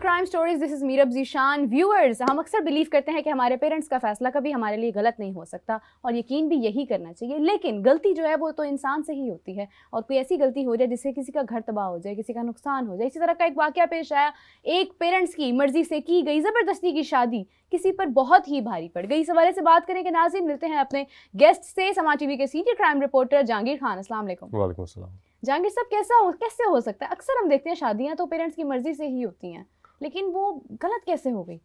Crime stories, this is Meerab Zeeshan. Viewers, हम अक्सर believe करते हैं कि हमारे पेरेंट्स का फैसला कभी हमारे लिए गलत नहीं हो सकता और यकीन भी यही करना चाहिए, लेकिन गलती जो है वो तो इंसान से ही होती है। और कोई ऐसी गलती हो जाए जिससे किसी का घर तबाह हो जाए, किसी का नुकसान हो जाए। इसी तरह का एक वाकया पेश आया, एक पेरेंट्स की मर्जी से की गई ज़बरदस्ती की शादी किसी पर बहुत ही भारी पड़ गई। इस हवाले से बात करें कि नाज़रीन, मिलते हैं अपने गेस्ट से, समाज टीवी के senior crime reporter Jahangir Khan. अस्सलाम वालेकुम। वालेकुम अस्सलाम। जहांगीर साहब, कैसे हो सकता है? अक्सर हम देखते हैं शादियां तो पेरेंट्स की मर्जी से ही होती हैं, लेकिन वो गलत कैसे हो गई?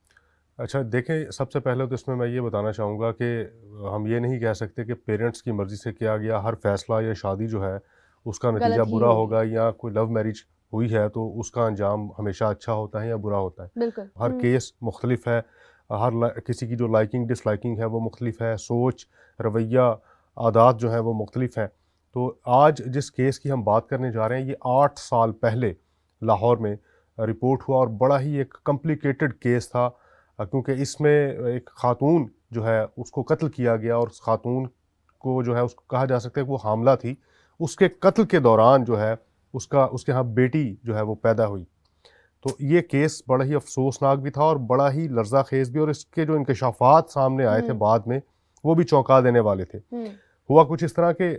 अच्छा देखें, सबसे पहले तो इसमें मैं ये बताना चाहूँगा कि हम ये नहीं कह सकते कि पेरेंट्स की मर्ज़ी से किया गया हर फैसला या शादी जो है उसका नतीजा गलत ही बुरा होगी। होगा, या कोई लव मैरिज हुई है तो उसका अंजाम हमेशा अच्छा होता है या बुरा होता है। बिल्कुल। हर केस मुख्तलिफ है, किसी की जो लाइकिंग डिसलाइकिंग है वो मुख्तलिफ है, सोच, रवैया, आदात जो हैं वो मुख्तलिफ हैं। तो आज जिस केस की हम बात करने जा रहे हैं, ये 8 साल पहले लाहौर में रिपोर्ट हुआ और बड़ा ही एक कॉम्प्लिकेटेड केस था, क्योंकि इसमें एक खातून जो है उसको कत्ल किया गया और उस खातून को जो है उसको कहा जा सकता है कि वो हामला थी। उसके कत्ल के दौरान जो है उसके यहाँ बेटी जो है वो पैदा हुई। तो ये केस बड़ा ही अफसोसनाक भी था और बड़ा ही लर्जा खेज भी, और इसके जो इंकशाफात सामने आए थे बाद में वो भी चौंका देने वाले थे। हुआ कुछ इस तरह के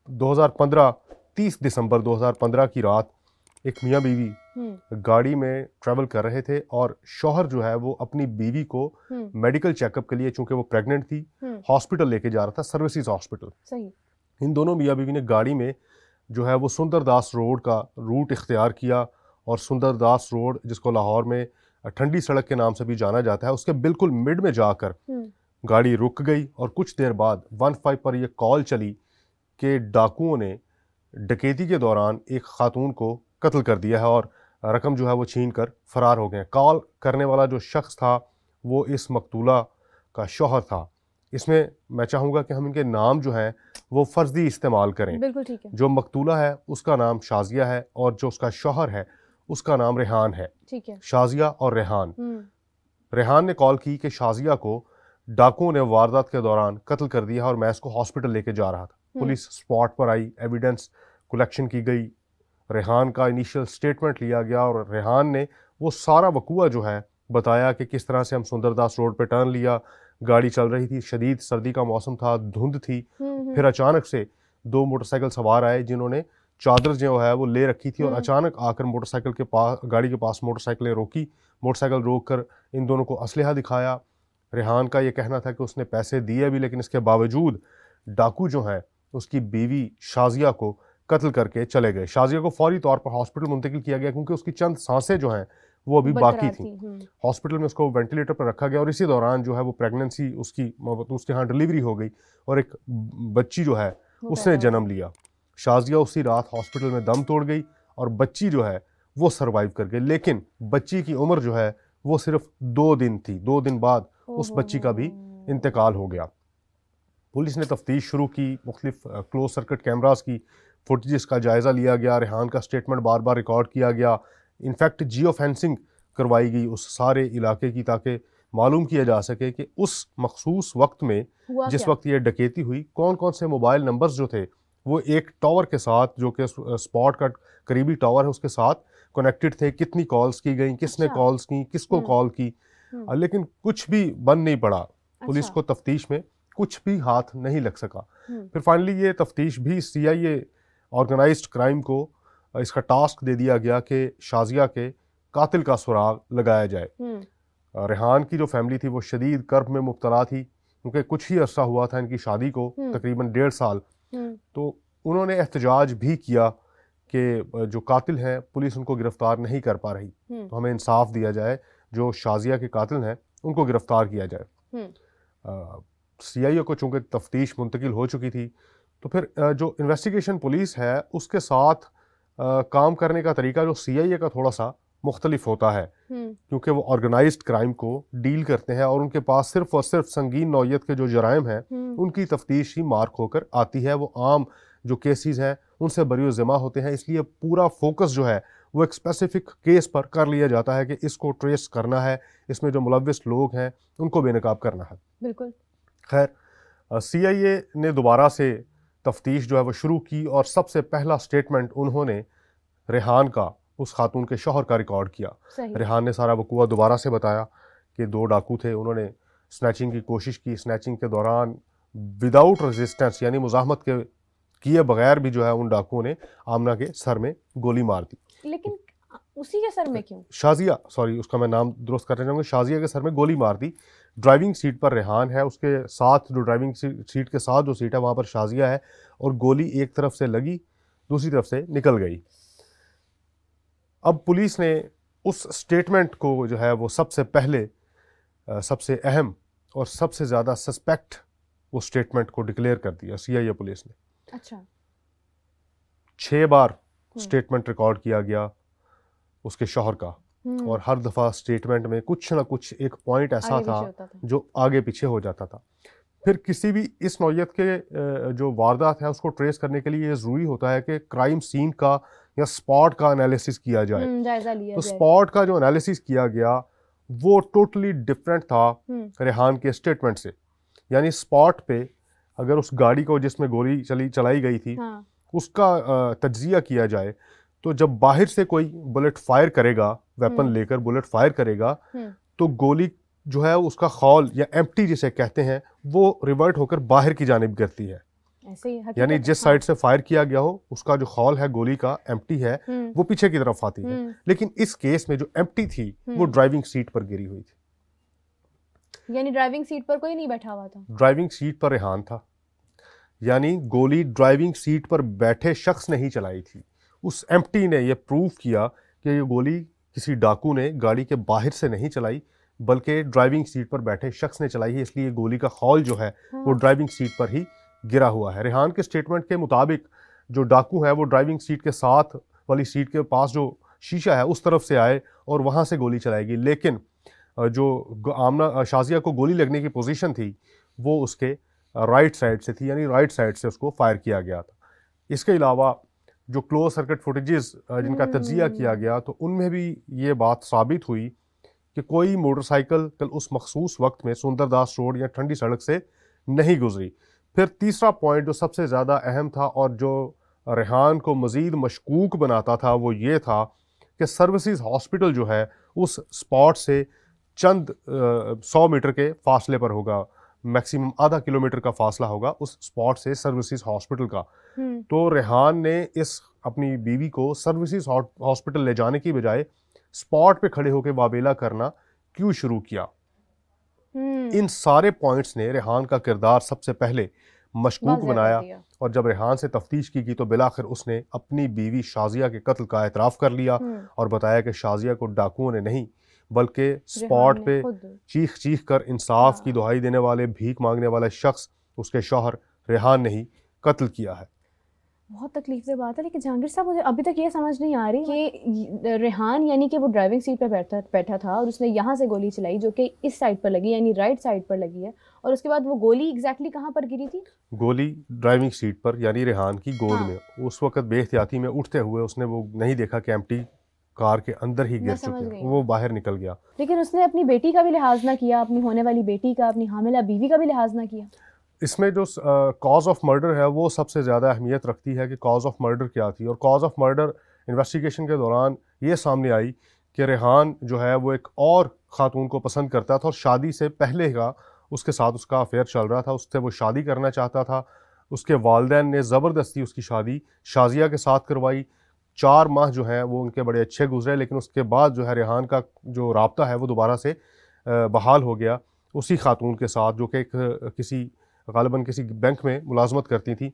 2015 30 दिसंबर 2015 की रात एक मियाँ बीवी गाड़ी में ट्रैवल कर रहे थे और शौहर जो है वो अपनी बीवी को मेडिकल चेकअप के लिए, चूंकि वो प्रेग्नेंट थी, हॉस्पिटल लेके जा रहा था, सर्विसेज हॉस्पिटल। सही। इन दोनों मियाँ बीवी ने गाड़ी में जो है वो सुंदरदास रोड का रूट इख्तियार किया, और सुंदरदास रोड, जिसको लाहौर में ठंडी सड़क के नाम से भी जाना जाता है, उसके बिल्कुल मिड में जाकर गाड़ी रुक गई। और कुछ देर बाद 15 पर यह कॉल चली कि डाकुओं ने डकैती के दौरान एक खातून को कत्ल कर दिया है और रकम जो है वो छीन कर फरार हो गए। कॉल करने वाला जो शख्स था वो इस मकतूला का शौहर था। इसमें मैं चाहूँगा कि हम इनके नाम जो हैं वो फ़र्ज़ी इस्तेमाल करें। बिल्कुल ठीक है। जो मकतूला है उसका नाम शाजिया है और जो उसका शौहर है उसका नाम रेहान है। ठीक है। शाजिया और रेहान। रेहान ने कॉल की कि शाजिया को डाकुओं ने वारदात के दौरान कत्ल कर दिया और मैं इसको हॉस्पिटल लेके जा रहा था। पुलिस स्पॉट पर आई, एविडेंस कलेक्शन की गई, रेहान का इनिशियल स्टेटमेंट लिया गया और रेहान ने वो सारा वकूआ जो है बताया कि किस तरह से हम सुंदरदास रोड पे टर्न लिया, गाड़ी चल रही थी, शदीद सर्दी का मौसम था, धुंध थी, फिर अचानक से 2 मोटरसाइकिल सवार आए जिन्होंने चादर जो है वो ले रखी थी और अचानक आकर मोटरसाइकिल के पास, गाड़ी के पास मोटरसाइकिलें रोकी। मोटरसाइकिल रोक कर इन दोनों को असलहा दिखाया। रेहान का ये कहना था कि उसने पैसे दिए भी, लेकिन इसके बावजूद डाकू जो हैं उसकी बीवी शाजिया को कत्ल करके चले गए। शाजिया को फौरी तौर पर हॉस्पिटल मुंतकिल किया गया क्योंकि उसकी चंद सांसें जो हैं वो अभी बाकी थी। हॉस्पिटल में उसको वेंटिलेटर पर रखा गया और इसी दौरान जो है वो प्रेगनेंसी उसके यहाँ डिलीवरी हो गई और एक बच्ची जो है उसने जन्म लिया। शाजिया उसी रात हॉस्पिटल में दम तोड़ गई और बच्ची जो है वो सरवाइव कर गई, लेकिन बच्ची की उम्र जो है वो सिर्फ 2 दिन थी। 2 दिन बाद उस बच्ची का भी इंतकाल हो गया। पुलिस ने तफ्तीश शुरू की, मुख्तलिफ क्लोज सर्किट कैमरास की फुटेज का जायज़ा लिया गया, रेहान का स्टेटमेंट बार बार रिकॉर्ड किया गया। इनफैक्ट जियो फेंसिंग करवाई गई उस सारे इलाके की, ताकि मालूम किया जा सके कि उस मखसूस वक्त में जिस वक्त ये डकैती हुई कौन कौन से मोबाइल नंबर्स जो थे वो एक टावर के साथ, जो कि स्पॉट का करीबी टावर है उसके साथ कनेक्टेड थे, कितनी कॉल्स की गई, किसने कॉल्स की, किसको कॉल की। लेकिन कुछ भी बन नहीं पड़ा। पुलिस को तफ्तीश में कुछ भी हाथ नहीं लग सका। फिर फाइनली ये तफ्तीश भी CIA ऑर्गेनाइज्ड क्राइम को इसका टास्क दे दिया गया कि शाजिया के कातिल का सुराग लगाया जाए। रेहान की जो फैमिली थी वो शदीद कर्ब में मुब्तला थी क्योंकि कुछ ही अरसा हुआ था इनकी शादी को, तकरीबन 1.5 साल। तो उन्होंने एहतजाज भी किया कि जो कातिल हैं पुलिस उनको गिरफ्तार नहीं कर पा रही, तो हमें इंसाफ दिया जाए, जो शाजिया के कातिल हैं उनको गिरफ्तार किया जाए। CIA को चूँकि तफ्तीश मुंतकिल हो चुकी थी, तो फिर जो इन्वेस्टिगेशन पुलिस है उसके साथ काम करने का तरीका जो CIA का थोड़ा सा मुख्तलिफ होता है, क्योंकि वो ऑर्गेनाइज्ड क्राइम को डील करते हैं और उनके पास सिर्फ और सिर्फ संगीन नौयत के जो जराइम हैं उनकी तफ्तीश ही मार्क होकर आती है। वो आम जो केसेस हैं उनसे बरी ज़िम्मा होते हैं, इसलिए पूरा फोकस जो है वो एक स्पेसिफिक केस पर कर लिया जाता है कि इसको ट्रेस करना है, इसमें जो मुलव्विस लोग हैं उनको बेनकाब करना है। बिल्कुल। खैर, CIA ने दोबारा से तफ्तीश जो है वो शुरू की और सबसे पहला स्टेटमेंट उन्होंने रेहान का उस खातून के शौहर का रिकॉर्ड किया। सही। रेहान ने सारा वकूआ दोबारा से बताया कि 2 डाकू थे, उन्होंने स्नैचिंग की कोशिश की। स्नैचिंग के दौरान विदाउट रेजिस्टेंस यानी मुजाहमत के किए बगैर भी जो है उन डाकुओं ने आमना के सर में गोली मार दी। लेकिन उसी के सर में क्यों? शाजिया, सॉरी उसका मैं नाम दुरुस्त करना चाहूँगा, शाजिया के सर में गोली मार दी। ड्राइविंग सीट पर रेहान है, उसके साथ जो ड्राइविंग सीट के साथ जो सीट है वहाँ पर शाजिया है, और गोली एक तरफ से लगी, दूसरी तरफ से निकल गई। अब पुलिस ने उस स्टेटमेंट को जो है वो सबसे पहले, सबसे अहम और सबसे ज़्यादा सस्पेक्ट वो स्टेटमेंट को डिक्लेयर कर दिया सीआईए पुलिस ने। अच्छा। 6 बार स्टेटमेंट रिकॉर्ड किया गया उसके शौहर का, और हर दफ़ा स्टेटमेंट में कुछ ना कुछ एक पॉइंट ऐसा था जो आगे पीछे हो जाता था। फिर किसी भी इस नौयत के जो वारदात है उसको ट्रेस करने के लिए ये ज़रूरी होता है कि क्राइम सीन का या स्पॉट का एनालिसिस किया जाए। जायजा लिया तो जाए। स्पॉट का जो एनालिसिस किया गया वो टोटली डिफरेंट था रेहान के स्टेटमेंट से। यानी स्पॉट पे अगर उस गाड़ी को जिसमें गोली चलाई गई थी उसका तज्जिया किया जाए, तो जब बाहर से कोई बुलेट फायर करेगा, वेपन लेकर बुलेट फायर करेगा, तो गोली जो है उसका खौल या एम्प्टी जिसे कहते हैं वो रिवर्ट होकर बाहर की जानिब गिरती है। ऐसे ही यानी जिस साइड से फायर किया गया हो उसका जो खौल है गोली का एम्प्टी है वो पीछे की तरफ आती है। लेकिन इस केस में जो एम्प्टी थी वो ड्राइविंग सीट पर गिरी हुई थी। यानी ड्राइविंग सीट पर कोई नहीं बैठा हुआ था। ड्राइविंग सीट पर रेहान था, यानी गोली ड्राइविंग सीट पर बैठे शख्स ने ही चलाई थी। उस एम्प्टी ने यह प्रूव किया कि ये गोली किसी डाकू ने गाड़ी के बाहर से नहीं चलाई बल्कि ड्राइविंग सीट पर बैठे शख्स ने चलाई है, इसलिए गोली का खौल जो है वो ड्राइविंग सीट पर ही गिरा हुआ है। रेहान के स्टेटमेंट के मुताबिक जो डाकू है वो ड्राइविंग सीट के साथ वाली सीट के पास जो शीशा है उस तरफ से आए और वहाँ से गोली चलाएगी, लेकिन जो आमना शाजिया को गोली लगने की पोजीशन थी वो उसके राइट साइड से थी, यानी राइट साइड से उसको फायर किया गया था। इसके अलावा जो क्लोज सर्किट फुटेजेस जिनका तज्जिया किया गया तो उनमें भी ये बात साबित हुई कि कोई मोटरसाइकिल कल उस मखसूस वक्त में सुंदरदास रोड या ठंडी सड़क से नहीं गुजरी। फिर तीसरा पॉइंट जो सबसे ज़्यादा अहम था और जो रेहान को मज़ीद मशकूक बनाता था वो ये था कि सर्विसेज हॉस्पिटल जो है उस स्पॉट से चंद 100 मीटर के फासले पर होगा, मैक्सिमम आधा किलोमीटर का फासला होगा उस स्पॉट से सर्विसेज हॉस्पिटल का। तो रेहान ने इस अपनी बीवी को सर्विसेज हॉस्पिटल ले जाने की बजाय स्पॉट पे खड़े होकर वावेला करना क्यों शुरू किया। इन सारे पॉइंट्स ने रेहान का किरदार सबसे पहले मशकूक बनाया, और जब रेहान से तफ्तीश की गई तो बिलाखिर उसने अपनी बीवी शाजिया के कत्ल का एतराफ़ कर लिया और बताया कि शाजिया को डाकुओं ने नहीं बल्कि स्पॉट पे चीख चीख कर इंसाफ की दुहाई देने वाले, भीख मांगने वाले शख्स उसके शौहर रेहान ने ही कत्ल किया है। बहुत तकलीफ से बात है, लेकिन जहांगीर साहब मुझे अभी तक ये समझ नहीं आ रही कि रेहान यानी कि वो ड्राइविंग सीट पर बैठा था और उसने यहाँ से गोली चलाई जो कि इस साइड पर लगी, यानी राइट साइड पर लगी है, और उसके बाद वो गोली एग्जैक्टली कहाँ पर गिरी थी? गोली ड्राइविंग सीट पर, यानी रेहान की गोद में। उस वक्त बेहतियाती में उठते हुए उसने वो नहीं देखा कि एम्प्टी कार के अंदर ही गिर चुके हैं, वो बाहर निकल गया। लेकिन उसने अपनी बेटी का भी लिहाज ना किया, अपनी होने वाली बेटी का, अपनी हामिला बीवी का भी लिहाज ना किया। इसमें जो कॉज ऑफ मर्डर है वो सबसे ज़्यादा अहमियत रखती है कि कॉज ऑफ मर्डर क्या थी। और कॉज ऑफ मर्डर इन्वेस्टिगेशन के दौरान ये सामने आई कि रेहान जो है वो एक और ख़ातून को पसंद करता था और शादी से पहले का उसके साथ उसका अफेयर चल रहा था, उससे वो शादी करना चाहता था। उसके वालिदैन ने ज़बरदस्ती उसकी शादी शाजिया के साथ करवाई। 4 माह जो है वो उनके बड़े अच्छे गुजरे, लेकिन उसके बाद जो है रेहान का जो राब्ता है वो दोबारा से बहाल हो गया उसी खातून के साथ जो कि किसी गालिबन किसी बैंक में मुलाजमत करती थी।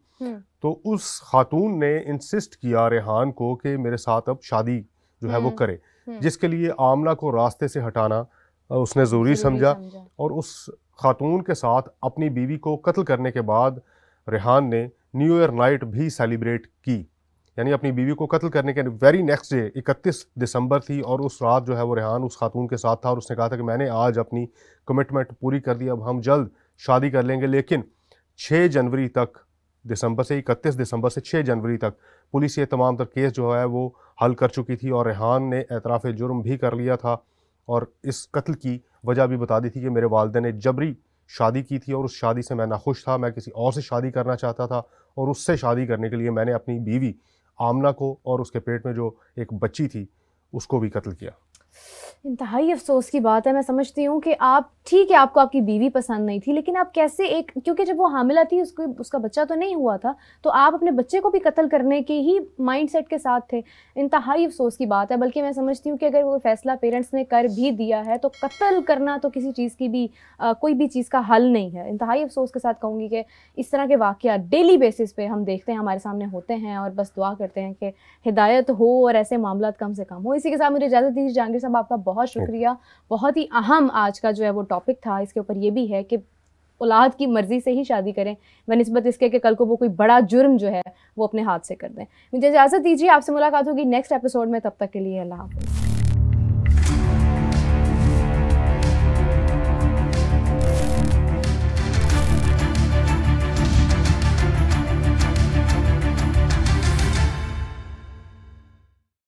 तो उस खातून ने इंसिस्ट किया रेहान को कि मेरे साथ अब शादी जो है वो करे, जिसके लिए आमना को रास्ते से हटाना उसने ज़रूरी समझा। और उस खातून के साथ अपनी बीवी को कत्ल करने के बाद रेहान ने न्यू ईयर नाइट भी सेलिब्रेट की, यानी अपनी बीवी को कत्ल करने के वेरी नेक्स्ट डे 31 दिसंबर थी और उस रात जो है वो रेहान उस खातून के साथ था और उसने कहा था कि मैंने आज अपनी कमिटमेंट पूरी कर दी, अब हम जल्द शादी कर लेंगे। लेकिन 6 जनवरी तक, दिसंबर से 31 दिसंबर से 6 जनवरी तक पुलिस ये तमाम तर केस जो है वो हल कर चुकी थी और रेहान ने एतराफ़ जुर्म भी कर लिया था और इस कत्ल की वजह भी बता दी थी कि मेरे वालिदैन ने जबरी शादी की थी और उस शादी से मैं नाखुश था, मैं किसी और से शादी करना चाहता था और उससे शादी करने के लिए मैंने अपनी बीवी आमना को और उसके पेट में जो एक बच्ची थी उसको भी कत्ल किया। इंतहाई अफसोस की बात है। मैं समझती हूँ कि आप, ठीक है आपको आपकी बीवी पसंद नहीं थी, लेकिन आप कैसे एक, क्योंकि जब वो हामिला थी उसका बच्चा तो नहीं हुआ था, तो आप अपने बच्चे को भी कत्ल करने के ही माइंडसेट के साथ थे। इंतहाई अफसोस की बात है। बल्कि मैं समझती हूँ कि अगर वो फैसला पेरेंट्स ने कर भी दिया है तो कत्ल करना तो किसी चीज़ की भी कोई भी चीज़ का हल नहीं है। इंतहाई अफसोस के साथ कहूँगी कि इस तरह के वाक़यात डेली बेसिस पे हम देखते हैं, हमारे सामने होते हैं, और बस दुआ करते हैं कि हिदायत हो और ऐसे मामला कम से कम हो। इसी के साथ मुझे इजाज़त दीजिए। जहांगीर साहब आपका बहुत शुक्रिया। बहुत ही अहम आज का जो है वो टॉपिक था। इसके ऊपर ये भी है कि औलाद की मर्जी से ही शादी करें बनिस्बत इसके कि कल को वो कोई बड़ा जुर्म जो है वो अपने हाथ से कर दें। मुझे इजाज़त दीजिए। आपसे मुलाकात होगी नेक्स्ट एपिसोड में। तब तक के लिए अल्लाह हाफ़िज़।